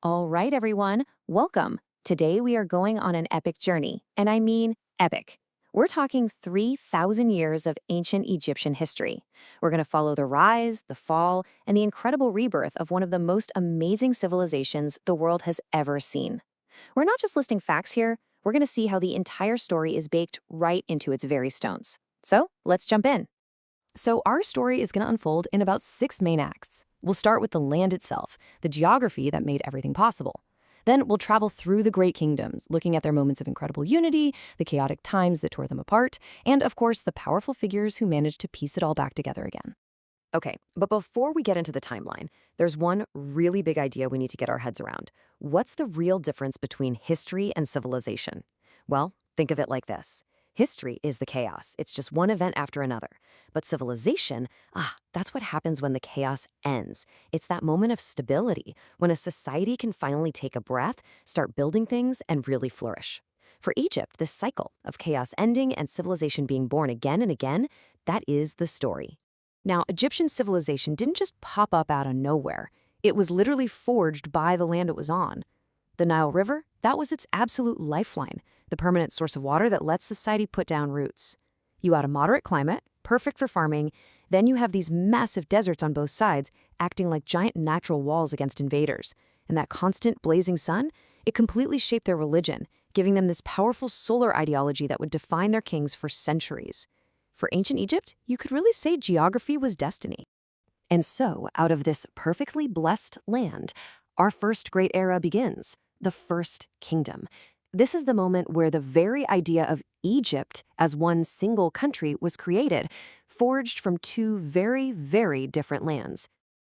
All right, everyone, welcome. Today we are going on an epic journey, and I mean epic. We're talking 3,000 years of ancient Egyptian history. We're going to follow the rise, the fall, and the incredible rebirth of one of the most amazing civilizations the world has ever seen. We're not just listing facts here, we're going to see how the entire story is baked right into its very stones. So, let's jump in. So our story is going to unfold in about 6 main acts. We'll start with the land itself, the geography that made everything possible. Then we'll travel through the great kingdoms, looking at their moments of incredible unity, the chaotic times that tore them apart, and of course the powerful figures who managed to piece it all back together again. Okay, but before we get into the timeline, there's one really big idea we need to get our heads around. What's the real difference between history and civilization? Well, think of it like this. History is the chaos. It's just one event after another. But civilization, that's what happens when the chaos ends. It's that moment of stability, when a society can finally take a breath, start building things, and really flourish. For Egypt, this cycle of chaos ending and civilization being born again and again, that is the story. Now, Egyptian civilization didn't just pop up out of nowhere. It was literally forged by the land it was on. The Nile River, that was its absolute lifeline, the permanent source of water that lets society put down roots. You had a moderate climate, perfect for farming, then you have these massive deserts on both sides, acting like giant natural walls against invaders. And that constant blazing sun, it completely shaped their religion, giving them this powerful solar ideology that would define their kings for centuries. For ancient Egypt, you could really say geography was destiny. And so, out of this perfectly blessed land, our first great era begins, the First Kingdom. This is the moment where the very idea of Egypt as one single country was created, forged from two very, very different lands.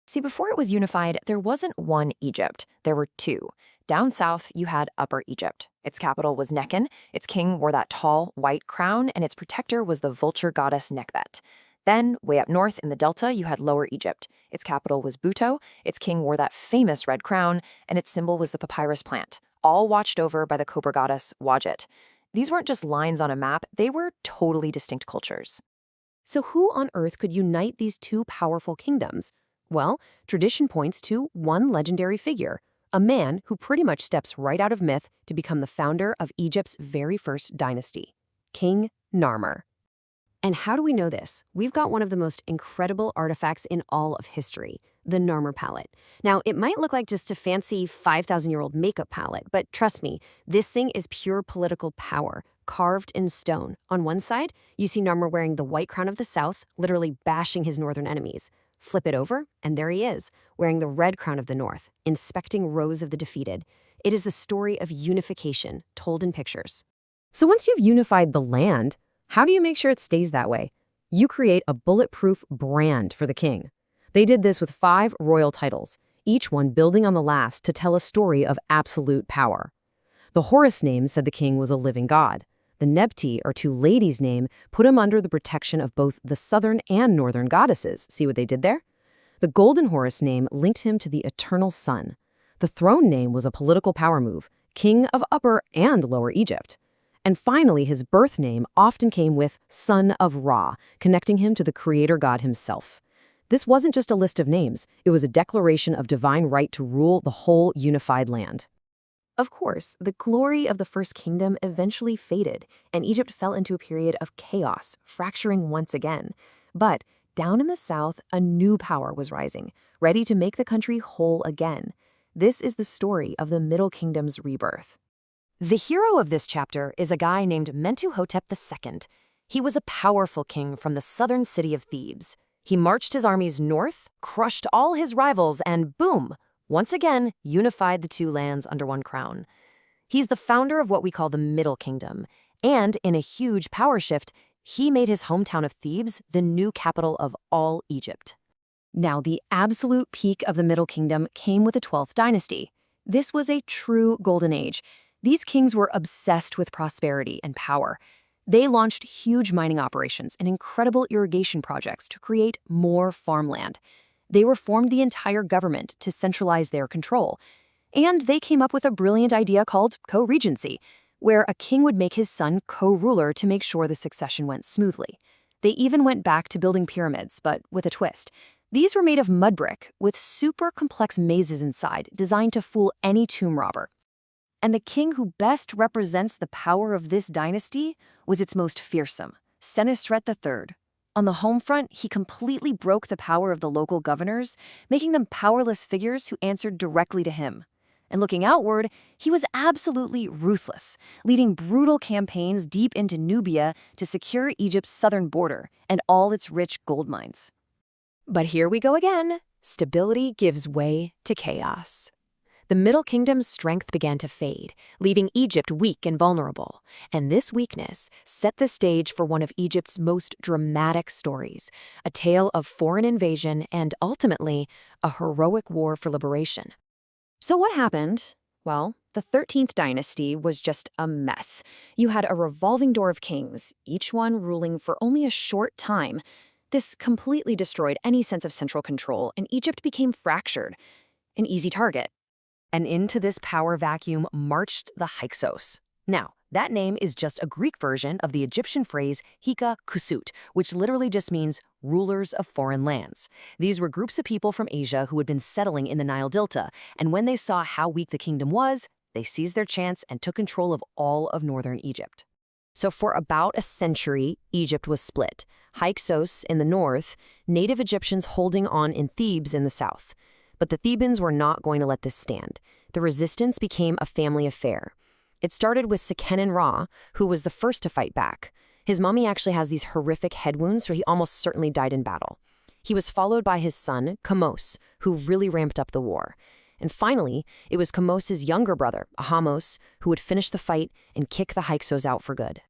See, before it was unified, there wasn't one Egypt. There were two. Down south, you had Upper Egypt. Its capital was Nekhen, its king wore that tall, white crown, and its protector was the vulture goddess Nekbet. Then, way up north in the delta, you had Lower Egypt. Its capital was Buto, its king wore that famous red crown, and its symbol was the papyrus plant, all watched over by the cobra goddess Wadjet. These weren't just lines on a map, they were totally distinct cultures. So who on earth could unite these two powerful kingdoms? Well, tradition points to one legendary figure, a man who pretty much steps right out of myth to become the founder of Egypt's very first dynasty, King Narmer. And how do we know this? We've got one of the most incredible artifacts in all of history, the Narmer palette. Now, it might look like just a fancy 5,000-year-old makeup palette, but trust me, this thing is pure political power, carved in stone. On one side, you see Narmer wearing the white crown of the south, literally bashing his northern enemies. Flip it over, and there he is, wearing the red crown of the north, inspecting rows of the defeated. It is the story of unification, told in pictures. So once you've unified the land, how do you make sure it stays that way? You create a bulletproof brand for the king. They did this with 5 royal titles, each one building on the last to tell a story of absolute power. The Horus name said the king was a living god. The Nebti, or 2 ladies' name, put him under the protection of both the southern and northern goddesses. See what they did there? The Golden Horus name linked him to the eternal sun. The throne name was a political power move, king of Upper and Lower Egypt. And finally, his birth name often came with Son of Ra, connecting him to the creator god himself. This wasn't just a list of names, it was a declaration of divine right to rule the whole unified land. Of course, the glory of the First Kingdom eventually faded, and Egypt fell into a period of chaos, fracturing once again. But down in the south, a new power was rising, ready to make the country whole again. This is the story of the Middle Kingdom's rebirth. The hero of this chapter is a guy named Mentuhotep II. He was a powerful king from the southern city of Thebes. He marched his armies north, crushed all his rivals, and boom, once again, unified the two lands under one crown. He's the founder of what we call the Middle Kingdom, and in a huge power shift, he made his hometown of Thebes the new capital of all Egypt. Now, the absolute peak of the Middle Kingdom came with the 12th dynasty. This was a true golden age. These kings were obsessed with prosperity and power. They launched huge mining operations and incredible irrigation projects to create more farmland. They reformed the entire government to centralize their control. And they came up with a brilliant idea called co-regency, where a king would make his son co-ruler to make sure the succession went smoothly. They even went back to building pyramids, but with a twist. These were made of mud brick, with super complex mazes inside, designed to fool any tomb robber. And the king who best represents the power of this dynasty was its most fearsome, Senusret III. On the home front, he completely broke the power of the local governors, making them powerless figures who answered directly to him. And looking outward, he was absolutely ruthless, leading brutal campaigns deep into Nubia to secure Egypt's southern border and all its rich gold mines. But here we go again. Stability gives way to chaos. The Middle Kingdom's strength began to fade, leaving Egypt weak and vulnerable. And this weakness set the stage for one of Egypt's most dramatic stories, a tale of foreign invasion and, ultimately, a heroic war for liberation. So what happened? Well, the 13th dynasty was just a mess. You had a revolving door of kings, each one ruling for only a short time. This completely destroyed any sense of central control, and Egypt became fractured, an easy target. And into this power vacuum marched the Hyksos. Now, that name is just a Greek version of the Egyptian phrase hika kusut, which literally just means rulers of foreign lands. These were groups of people from Asia who had been settling in the Nile Delta, and when they saw how weak the kingdom was, they seized their chance and took control of all of northern Egypt. So for about a century, Egypt was split. Hyksos in the north, native Egyptians holding on in Thebes in the south. But the Thebans were not going to let this stand. The resistance became a family affair. It started with Seqenen-Ra, who was the first to fight back. His mummy actually has these horrific head wounds, so he almost certainly died in battle. He was followed by his son, Kamose, who really ramped up the war. And finally, it was Kamos's younger brother, Ahamos, who would finish the fight and kick the Hyksos out for good.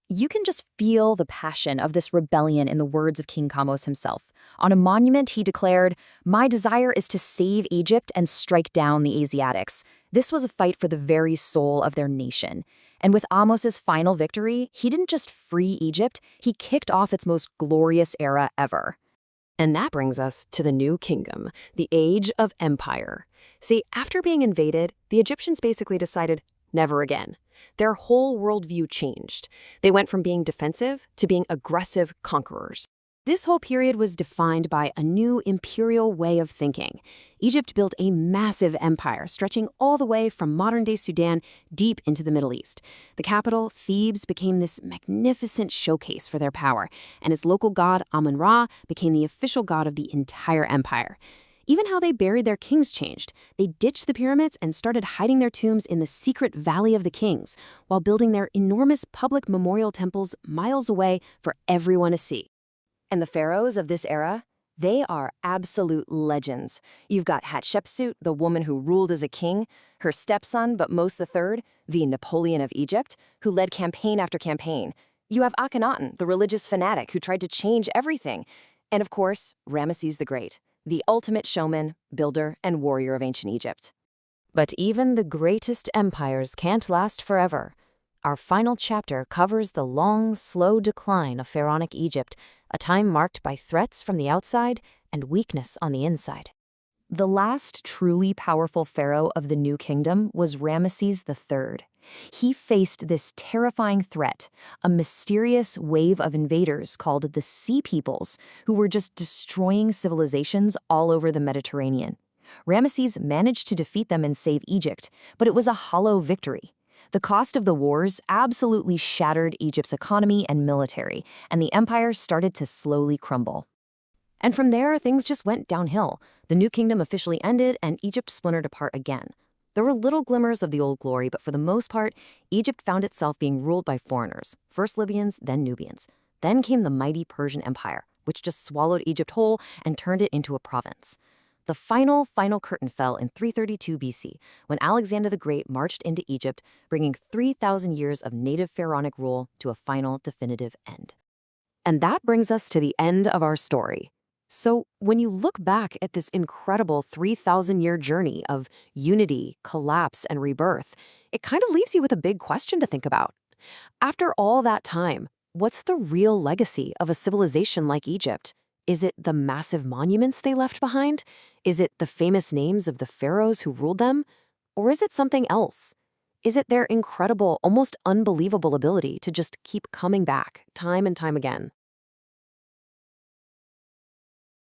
You can just feel the passion of this rebellion in the words of King Kamose himself. On a monument, he declared, "My desire is to save Egypt and strike down the Asiatics." This was a fight for the very soul of their nation. And with Ahmos's final victory, he didn't just free Egypt, he kicked off its most glorious era ever. And that brings us to the New Kingdom, the Age of Empire. See, after being invaded, the Egyptians basically decided, never again. Their whole worldview changed. They went from being defensive to being aggressive conquerors. This whole period was defined by a new imperial way of thinking. Egypt built a massive empire stretching all the way from modern-day Sudan deep into the Middle East. The capital, Thebes, became this magnificent showcase for their power, and its local god, Amun-Ra, became the official god of the entire empire. Even how they buried their kings changed. They ditched the pyramids and started hiding their tombs in the secret Valley of the Kings, while building their enormous public memorial temples miles away for everyone to see. And the pharaohs of this era, they are absolute legends. You've got Hatshepsut, the woman who ruled as a king, her stepson, Thutmose III, the Napoleon of Egypt, who led campaign after campaign. You have Akhenaten, the religious fanatic who tried to change everything. And of course, Ramesses the Great, the ultimate showman, builder, and warrior of ancient Egypt. But even the greatest empires can't last forever. Our final chapter covers the long, slow decline of pharaonic Egypt, a time marked by threats from the outside and weakness on the inside. The last truly powerful pharaoh of the New Kingdom was Ramesses III. He faced this terrifying threat, a mysterious wave of invaders called the Sea Peoples, who were just destroying civilizations all over the Mediterranean. Ramesses managed to defeat them and save Egypt, but it was a hollow victory. The cost of the wars absolutely shattered Egypt's economy and military, and the empire started to slowly crumble. And from there, things just went downhill. The New Kingdom officially ended, and Egypt splintered apart again. There were little glimmers of the old glory, but for the most part, Egypt found itself being ruled by foreigners, first Libyans, then Nubians. Then came the mighty Persian Empire, which just swallowed Egypt whole and turned it into a province. The final curtain fell in 332 BC, when Alexander the Great marched into Egypt, bringing 3,000 years of native pharaonic rule to a final definitive end. And that brings us to the end of our story. So when you look back at this incredible 3,000-year journey of unity, collapse, and rebirth, it kind of leaves you with a big question to think about. After all that time, what's the real legacy of a civilization like Egypt? Is it the massive monuments they left behind? Is it the famous names of the pharaohs who ruled them? Or is it something else? Is it their incredible, almost unbelievable ability to just keep coming back time and time again?